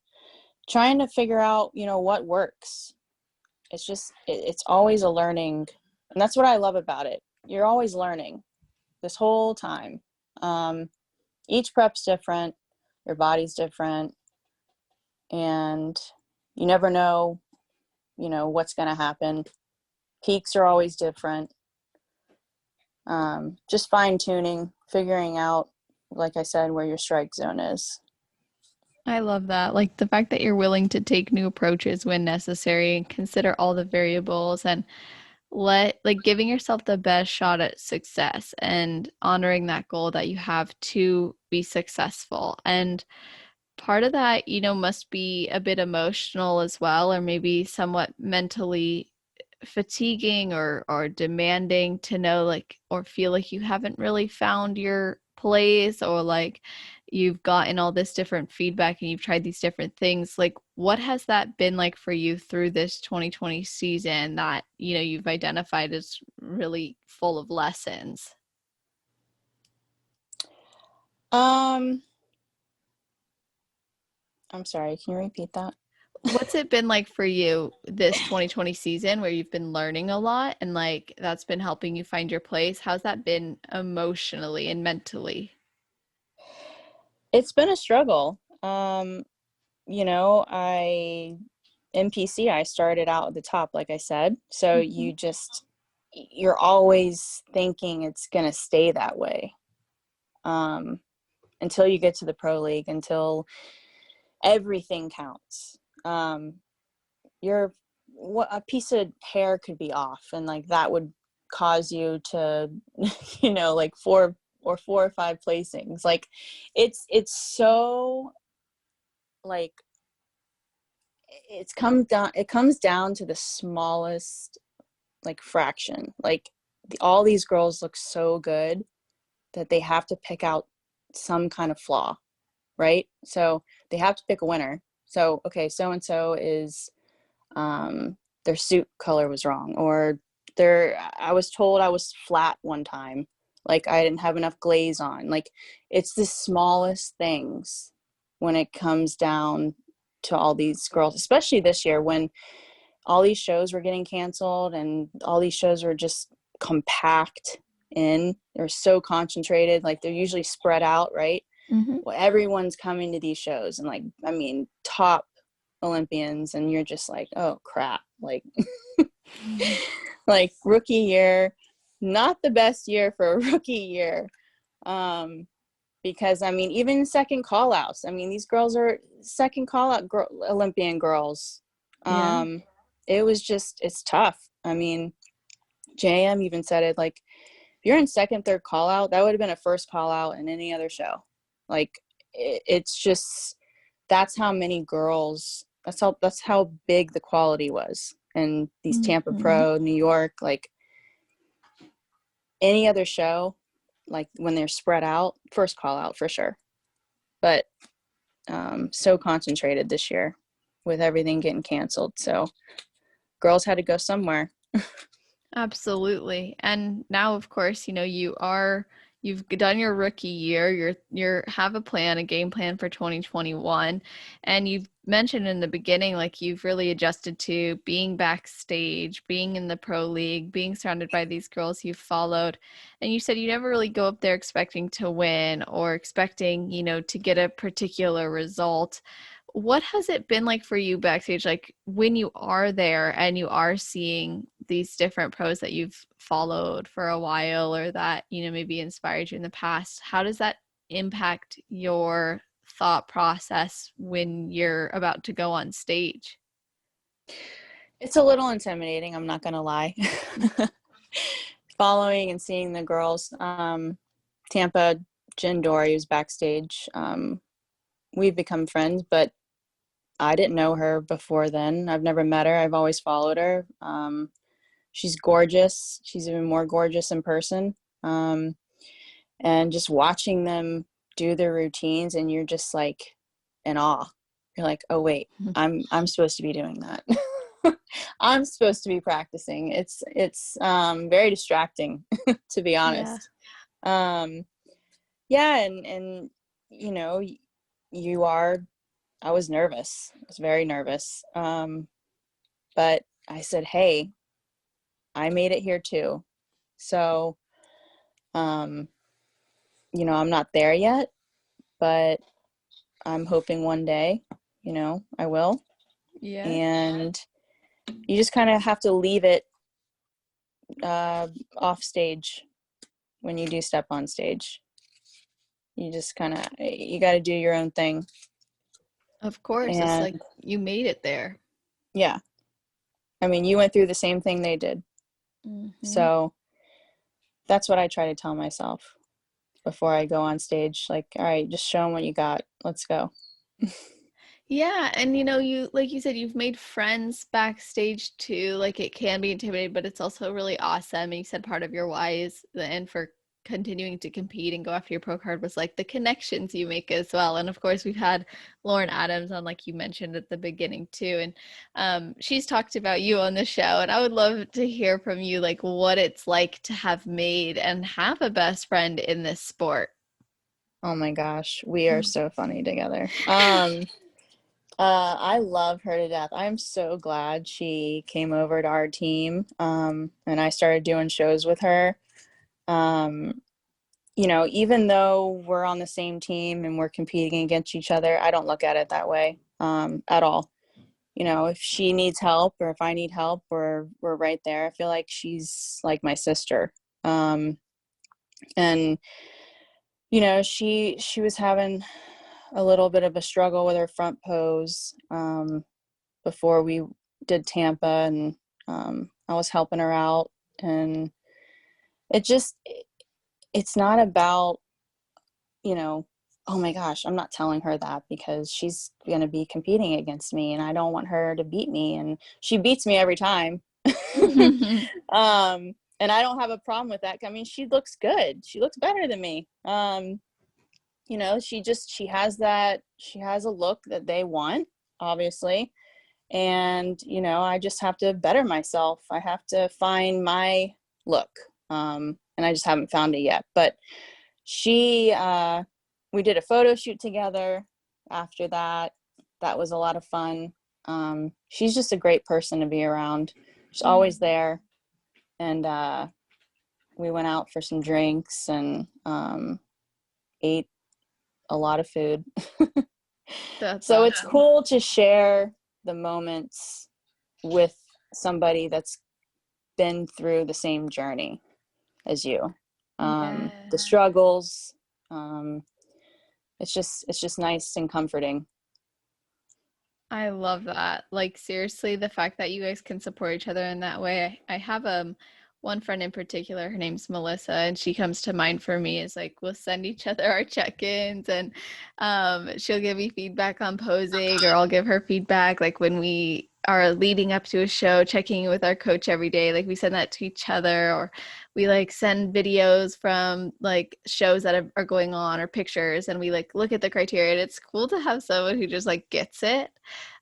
trying to figure out, what works. It's always a learning. And that's what I love about it. You're always learning this whole time. Um, each prep's different, your body's different, and you never know, what's going to happen. Peaks are always different. Just fine tuning, figuring out, like I said, where your strike zone is.
I love that. Like the fact that you're willing to take new approaches when necessary and consider all the variables and giving yourself the best shot at success and honoring that goal that you have to be successful. And part of that, must be a bit emotional as well, or maybe somewhat mentally fatiguing or demanding to know like or feel like you haven't really found your place or like you've gotten all this different feedback and you've tried these different things. Like what has that been like for you through this 2020 season that you've identified as really full of lessons?
Um, I'm sorry, can you repeat that?
What's it been like for you this 2020 season where you've been learning a lot and like that's been helping you find your place? How's that been emotionally and mentally?
It's been a struggle. I NPC, I started out at the top, like I said. So
Mhm.
you're always thinking it's going to stay that way. until you get to the pro league, until everything counts. Your what a piece of hair could be off, and like that would cause you to, like four or five placings. Like it's so like it comes down to the smallest like fraction. Like all these girls look so good that they have to pick out some kind of flaw, right? So they have to pick a winner. So okay, so and so is their suit color was wrong, or I was told I was flat one time, like I didn't have enough glaze on. Like it's the smallest things when it comes down to all these girls, especially this year when all these shows were getting canceled and all these shows were just compact in. They're so concentrated, like they're usually spread out, right?
Mm-hmm.
Well, everyone's coming to these shows, and like, I mean, top Olympians, and you're just like, oh crap, like like rookie year, not the best year for a rookie year. Because I mean, even second call outs, I mean, these girls are second call out Olympian girls.
Yeah.
It was just, it's tough. I mean, JM even said it, like if you're in second, third call out, that would have been a first call out in any other show. Like it's just, that's how many girls, that's how big the quality was. And these Tampa
Mm-hmm.
Pro, New York, like any other show, like when they're spread out, first call out for sure. But so concentrated this year with everything getting canceled. So girls had to go somewhere.
Absolutely. And now, of course, you've done your rookie year. You're have a plan, a game plan for 2021. And you've mentioned in the beginning, like you've really adjusted to being backstage, being in the pro league, being surrounded by these girls you've followed. And you said you never really go up there expecting to win or expecting, to get a particular result. What has it been like for you backstage? Like when you are there and you are seeing these different pros that you've followed for a while or that, maybe inspired you in the past, how does that impact your thought process when you're about to go on stage?
It's a little intimidating, I'm not gonna lie. Following and seeing the girls, Tampa, Jen Dory, who's backstage, we've become friends, but I didn't know her before then. I've never met her. I've always followed her. She's gorgeous. She's even more gorgeous in person. And just watching them do their routines, and you're just like in awe. You're like, oh wait, I'm supposed to be doing that. I'm supposed to be practicing. It's very distracting, to be
Yeah.
honest. Yeah, and you know, you are. I was nervous. I was very nervous. But I said, hey, I made it here too. So, um, I'm not there yet, but I'm hoping one day, I will.
Yeah.
And you just kind of have to leave it off stage when you do step on stage. You just you got to do your own thing.
Of course, it's like
And
you made it there.
yeah, I mean, you went through the same thing they did.
Hmm.
So that's what I try to tell myself before I go on stage. Like, all right, just show them what you got. Let's go.
Yeah, and you like you said, you've made friends backstage too. Like it can be intimidating, but it's also really awesome. And you said part of your why is the end for continuing to compete and go after your pro card was like the connections you make as well. And of course, we've had Lauren Adams on, like you mentioned at the beginning too, and she's talked about you on the show. And I would love to hear from you, like what it's like to have made and have a best friend in this sport.
Oh my gosh, we are so funny together. I love her to death. I'm so glad she came over to our team. And I started doing shows with her. Um, even though we're on the same team and we're competing against each other, I don't look at it that way, at all. If she needs help or if I need help, we're right there. I feel like she's like my sister. And she was having a little bit of a struggle with her front pose before we did Tampa, and I was helping her out, and it just it's not about, oh my gosh, I'm not telling her that because she's going to be competing against me and I don't want her to beat me, and she beats me every time. And I don't have a problem with that. I mean, she looks good. She looks better than me. She has a look that they want, obviously. And, I just have to better myself. I have to find my look. And I just haven't found it yet. But we did a photo shoot together after that. That was a lot of fun. She's just a great person to be around. She's always there. And we went out for some drinks and ate a lot of food.
That's
So it's
awesome.
cool to share the moments with somebody that's been through the same journey as you. The
Yeah.
struggles, it's just nice and comforting.
I love that. Like seriously, the fact that you guys can support each other in that way. I have one friend in particular, her name's Melissa, and she comes to mind for me is like we'll send each other our check-ins, and she'll give me feedback on posing or I'll give her feedback like when we are leading up to a show, checking in with our coach every day. Like we send that to each other, or we like send videos from like shows that are going on or pictures, and we like look at the criteria, and it's cool to have someone who just like gets it.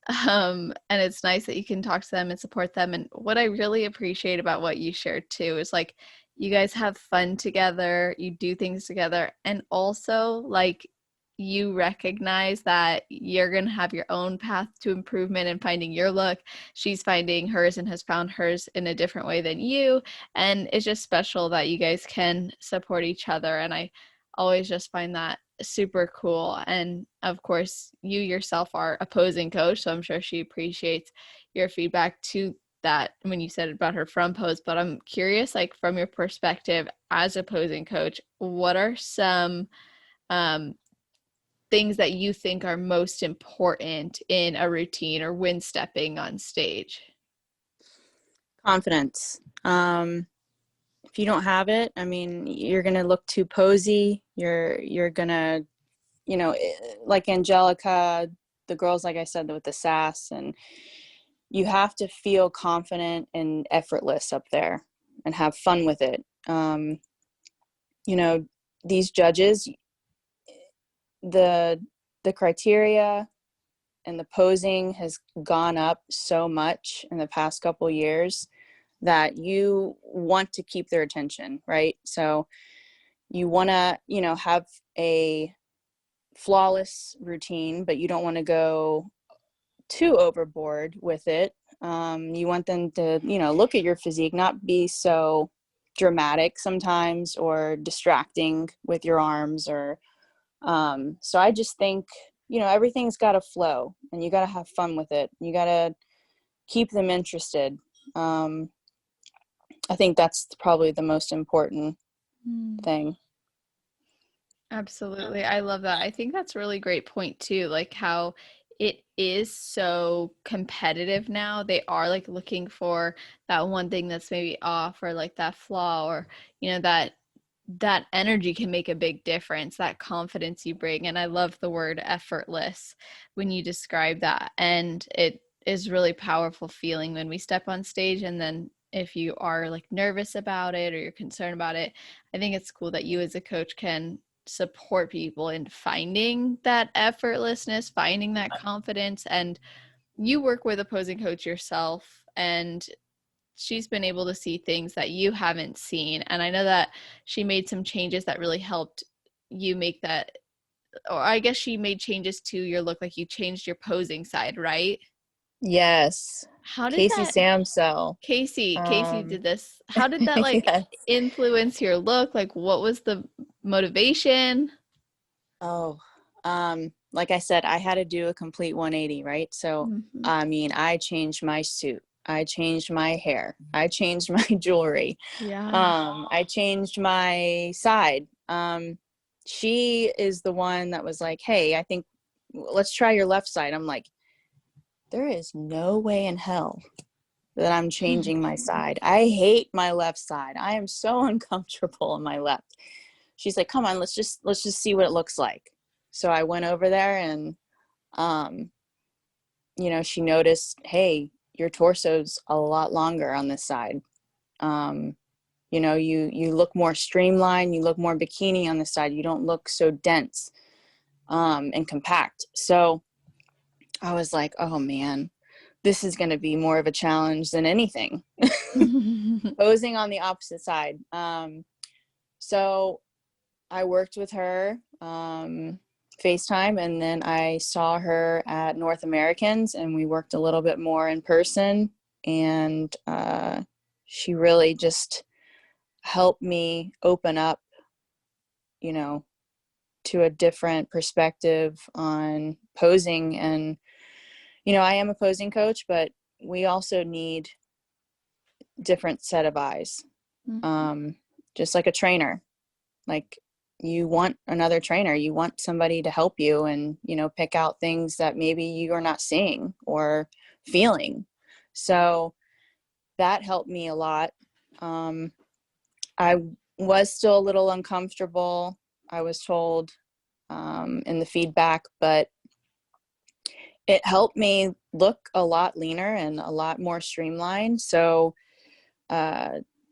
And it's nice that you can talk to them and support them. And what I really appreciate about what you shared too is like you guys have fun together, you do things together, and also like you recognize that you're going to have your own path to improvement and finding your look. She's finding hers and has found hers in a different way than you. And it's just special that you guys can support each other. And I always just find that super cool. And of course, you yourself are opposing coach, so I'm sure she appreciates your feedback to that when you said about her front pose. But I'm curious, like from your perspective as opposing coach, what are some um, things that you think are most important in a routine or when stepping on stage?
Confidence. If you don't have it, I mean, you're gonna look too posy. You're gonna, like Angelica, the girls, like I said, with the sass, and you have to feel confident and effortless up there and have fun with it. You know, these judges, the the criteria and the posing has gone up so much in the past couple years that you want to keep their attention, right? So you want to, have a flawless routine, but you don't want to go too overboard with it. You want them to, look at your physique, not be so dramatic sometimes or distracting with your arms or so I just think, everything's got to flow and you got to have fun with it. You got to keep them interested. Um, I think that's probably the most important
Mm.
thing.
Absolutely. I love that. I think that's a really great point too, like how it is so competitive now. They are like looking for that one thing that's maybe off or like that flaw or that energy can make a big difference, that confidence you bring. And I love the word effortless when you describe that. And it is really powerful feeling when we step on stage. And then if you are like nervous about it or you're concerned about it, I think it's cool that you as a coach can support people in finding that effortlessness, finding that confidence. And you work with opposing coach yourself, and she's been able to see things that you haven't seen. And I know that she made some changes that really helped you make that, or I guess she made changes to your look, like you changed your posing side, right?
Yes.
How did
Casey
that,
Samsel.
Casey
Um,
did this. How did that like
yes.
influence your look? Like what was the motivation?
Oh, like I said, I had to do a complete 180, right? So,
Mhm.
I mean, I changed my suit. I changed my hair. I changed my jewelry.
Yeah.
I changed my side. she is the one that was like, hey, I think let's try your left side. I'm like, there is no way in hell that I'm changing my side. I hate my left side. I am so uncomfortable on my left. She's like, come on, let's just see what it looks like. So I went over there and um, she noticed, hey, your torso's a lot longer on this side. Um, you look more streamlined, you look more bikini on this side. You don't look so dense and compact. So I was like, oh man, this is going to be more of a challenge than anything. Posing on the opposite side. So I worked with her FaceTime, and then I saw her at North Americans, and we worked a little bit more in person. And she really just helped me open up, to a different perspective on posing. And I am a posing coach, but we also need different set of eyes, just like a trainer. Like, you want another trainer, you want somebody to help you and pick out things that maybe you are not seeing or feeling. So that helped me a lot. I was still a little uncomfortable, I was told, in the feedback, but it helped me look a lot leaner and a lot more streamlined. So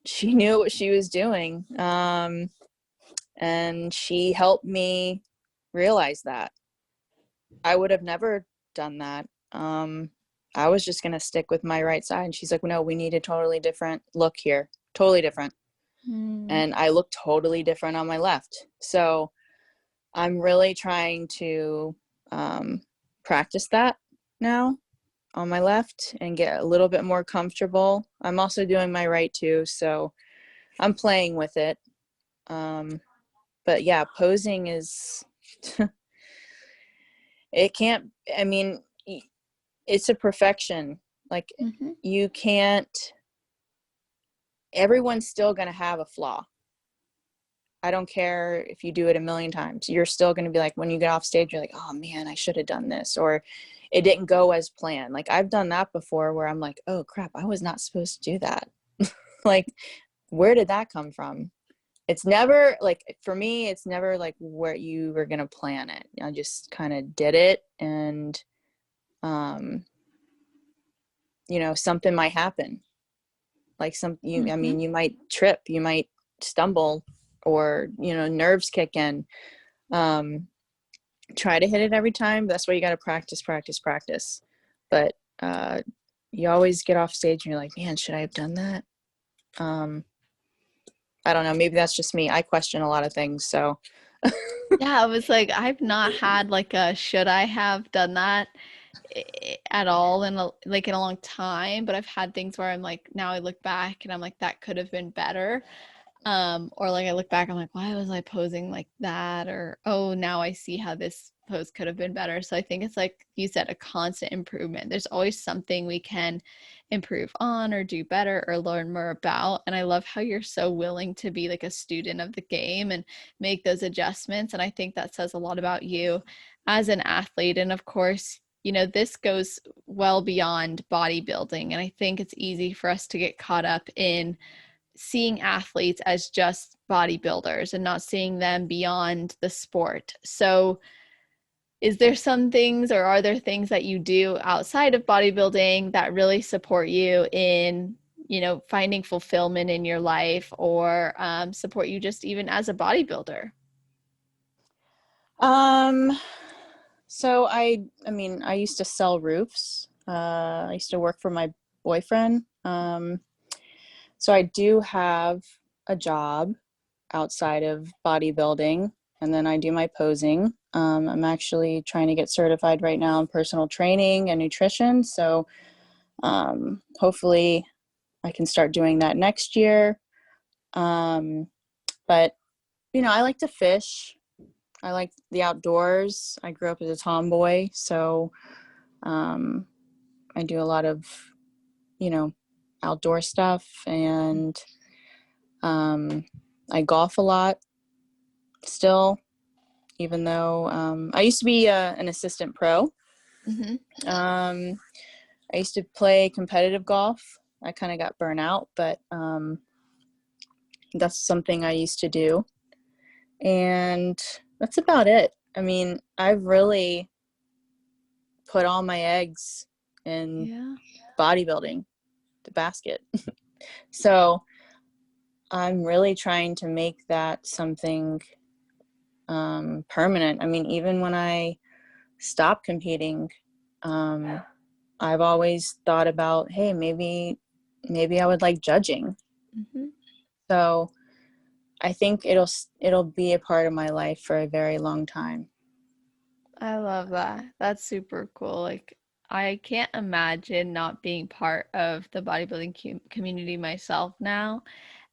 she knew what she was doing. And she helped me realize that. I would have never done that. I was just going to stick with my right side. And she's like, no, we need a totally different look here. Totally different. And I look totally different on my left. So I'm really trying to practice that now on my left and get a little bit more comfortable. I'm also doing my right too. So I'm playing with it. But yeah, posing is, it can't, I mean, it's a perfection. Like, you can't, everyone's still going to have a flaw. I don't care if you do it a million times. You're still going to be like, when you get off stage, you're like, oh man, I should have done this, or it didn't go as planned. Like, I've done that before where I'm like, oh crap, I was not supposed to do that. Like, where did that come from? It's never like, for me, it's never like where you were going to plan it. I just kind of did it, and something might happen. Like I mean, you might trip, you might stumble, or, nerves kick in. Try to hit it every time. That's why you got to practice, practice, practice. But you always get off stage and you're like, man, should I have done that? I don't know. Maybe that's just me. I question a lot of things. So
Yeah, I was like, I've not had like a should I have done that at all in a long time, but I've had things where I'm like, now I look back and I'm like, that could have been better. Or like I look back, I'm like, why was I posing like that? Or, oh, now I see how this pose could have been better. So I think it's like you said, a constant improvement. There's always something we can improve on or do better or learn more about. And I love how you're so willing to be like a student of the game and make those adjustments. And I think that says a lot about you as an athlete. And of course, this goes well beyond bodybuilding. And I think it's easy for us to get caught up in seeing athletes as just bodybuilders and not seeing them beyond the sport. So, is there some things, or are there things that you do outside of bodybuilding that really support you in, finding fulfillment in your life, or support you just even as a bodybuilder?
um so I mean, I used to sell roofs. I used to work for my boyfriend. So I do have a job outside of bodybuilding, and then I do my posing. I'm actually trying to get certified right now in personal training and nutrition. So hopefully I can start doing that next year. But, I like to fish. I like the outdoors. I grew up as a tomboy. So I do a lot of, you know, outdoor stuff, and I golf a lot still. even though I used to be an assistant pro.
Hmm.
Um, I used to play competitive golf. I kind of got burnt out, but that's something I used to do. And that's about it. I mean, I've really put all my eggs in
Yeah.
bodybuilding, the basket. So I'm really trying to make that something permanent. I mean, even when I stopped competing, um, I've always thought about, hey, maybe I would like judging.
Hmm.
So I think it'll be a part of my life for a very long time.
I love that. That's super cool. Like, I can't imagine not being part of the bodybuilding community myself now.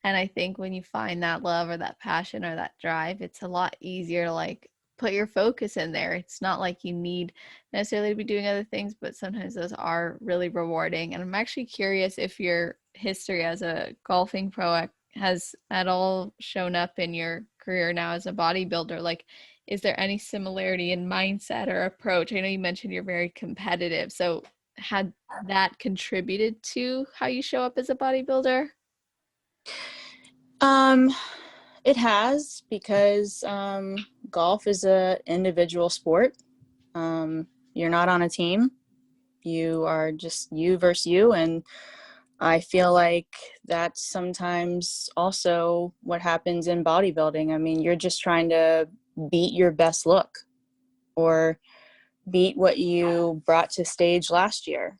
And I think when you find that love or that passion or that drive, it's a lot easier to like put your focus in there. It's not like you need necessarily to be doing other things, but sometimes those are really rewarding. And I'm actually curious if your history as a golfing pro has at all shown up in your career now as a bodybuilder. Like, is there any similarity in mindset or approach? I know you mentioned you're very competitive, so had that contributed to how you show up as a bodybuilder?
Um, it has because golf is a individual sport. You're not on a team. You are just you versus you, and I feel like that's sometimes also what happens in bodybuilding. I mean, you're just trying to beat your best look or beat what you brought to stage last year.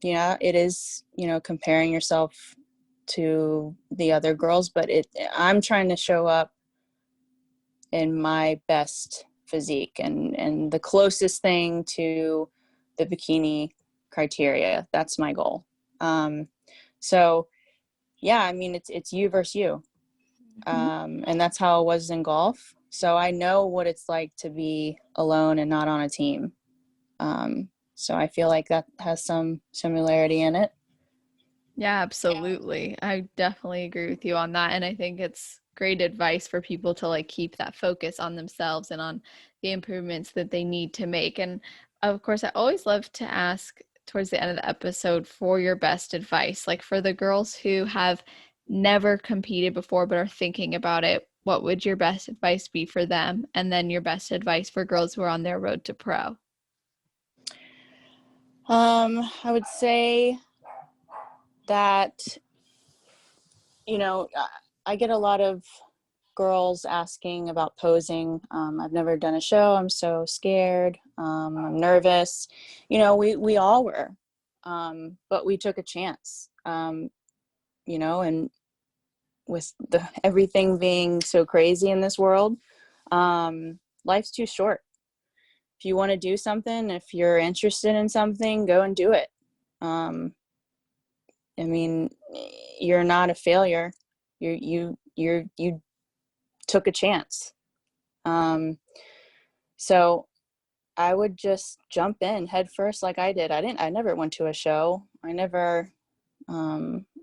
It is, comparing yourself to the other girls, but I'm trying to show up in my best physique and the closest thing to the bikini criteria. That's my goal. Um, so yeah, I mean, it's you versus you.
Hmm.
And that's how it was in golf. So I know what it's like to be alone and not on a team. So I feel like that has some similarity in it.
Yeah, absolutely. I definitely agree with you on that. And I think it's great advice for people to like keep that focus on themselves and on the improvements that they need to make. And of course, I always love to ask towards the end of the episode for your best advice. Like for the girls who have never competed before but are thinking about it, what would your best advice be for them? And then your best advice for girls who are on their road to pro?
I would say that, I get a lot of girls asking about posing. I've never done a show. I'm so scared. I'm nervous. We all were, but we took a chance. And with everything being so crazy in this world, life's too short. If you want to do something, if you're interested in something, go and do it. Um, I mean, you're not a failure. You took a chance. Um, so I would just jump in head first, like I did. I never went to a show. I never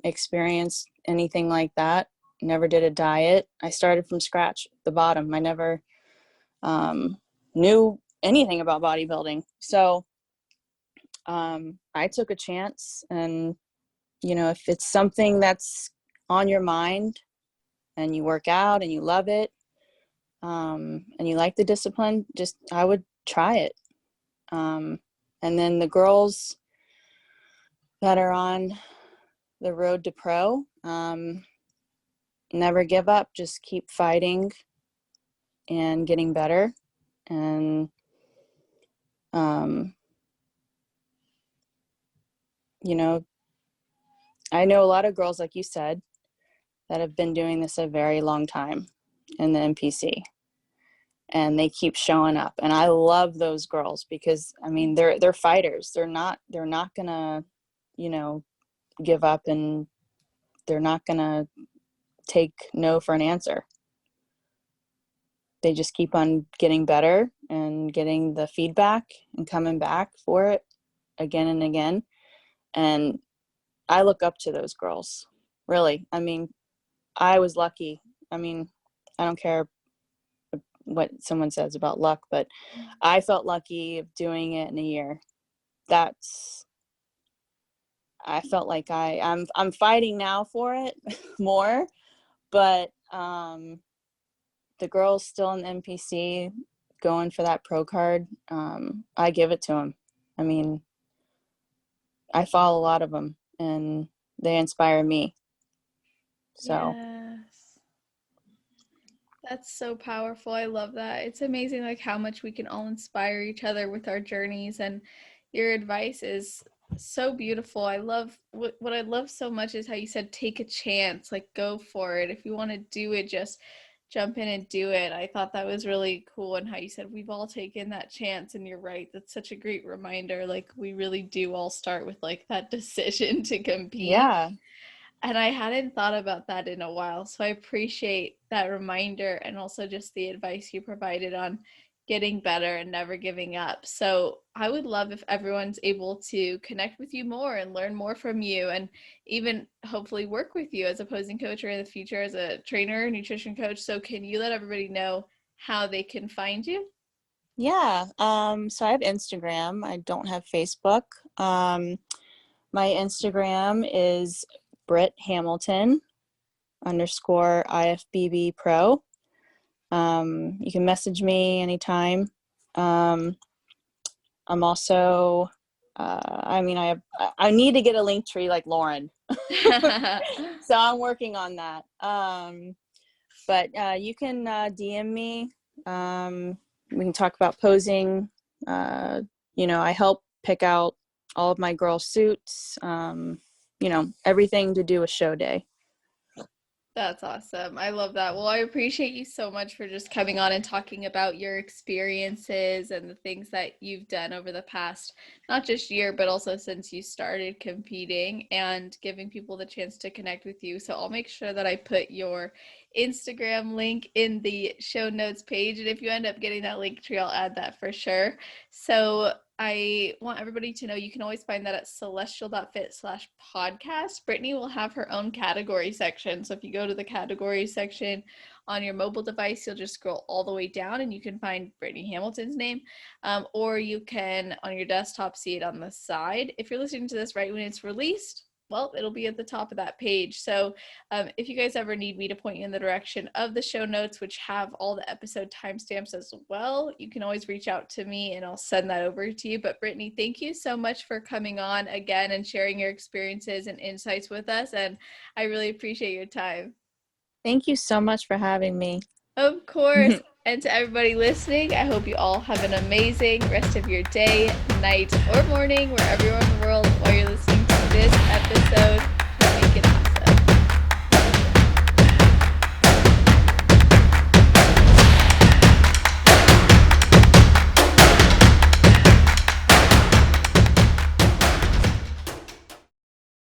experienced anything like that. Never did a diet. I started from scratch, the bottom. I never um, knew anything about bodybuilding. So I took a chance. And, if it's something that's on your mind and you work out and you love it, and you like the discipline, I would try it. Um, and then the girls that are on the road to pro, never give up, just keep fighting and getting better. And, um, you know, I know a lot of girls, like you said, that have been doing this a very long time in the NPC, and they keep showing up. And I love those girls because I mean they're fighters. They're not gonna, you know, give up, and they're not gonna take no for an answer. They just keep on getting better and getting the feedback and coming back for it again and again. And I look up to those girls. Really. I mean, I was lucky. I mean, I don't care what someone says about luck, but I felt lucky of doing it in a year. That's I felt like I'm fighting now for it more, but the girls still in NPC going for that pro card. I give it to them. I mean, I follow a lot of them, and they inspire me. So
Yes. That's so powerful. I love that. It's amazing like how much we can all inspire each other with our journeys, and your advice is so beautiful. I love what I love so much is how you said take a chance, like go for it. If you want to do it, just jump in and do it. I thought that was really cool, and how you said we've all taken that chance, and you're right. That's such a great reminder. Like we really do all start with like that decision to compete.
yeah,
And I hadn't thought about that in a while. So I appreciate that reminder, and also just the advice you provided on getting better and never giving up. So I would love if everyone's able to connect with you more and learn more from you, and even hopefully work with you as a posing coach or in the future as a trainer, nutrition coach. So can you let everybody know how they can find you?
yeah. So I have Instagram. I don't have Facebook. My Instagram is Britt Hamilton _ IFBB Pro. You can message me anytime. I'm also, I need to get a link tree like Lauren. So I'm working on that. But you can DM me. We can talk about posing. I help pick out all of my girl suits. Everything to do with show day.
That's awesome. I love that. Well, I appreciate you so much for just coming on and talking about your experiences and the things that you've done over the past, not just year, but also since you started competing, and giving people the chance to connect with you. So I'll make sure that I put your Instagram link in the show notes page. And if you end up getting that link tree, I'll add that for sure. So I want everybody to know you can always find that at celestial.fit/podcast. Brittany will have her own category section. So if you go to the category section on your mobile device, you'll just scroll all the way down and you can find Brittany Hamilton's name. Or you can, on your desktop, see it on the side. If you're listening to this right when it's released, well, it'll be at the top of that page. So if you guys ever need me to point you in the direction of the show notes, which have all the episode timestamps as well, you can always reach out to me and I'll send that over to you. But Brittany, thank you so much for coming on again and sharing your experiences and insights with us. And I really appreciate your time.
Thank you so much for having me.
Of course. And to everybody listening, I hope you all have an amazing rest of your day, night, or morning, wherever you are in the world while you're listening to this episode.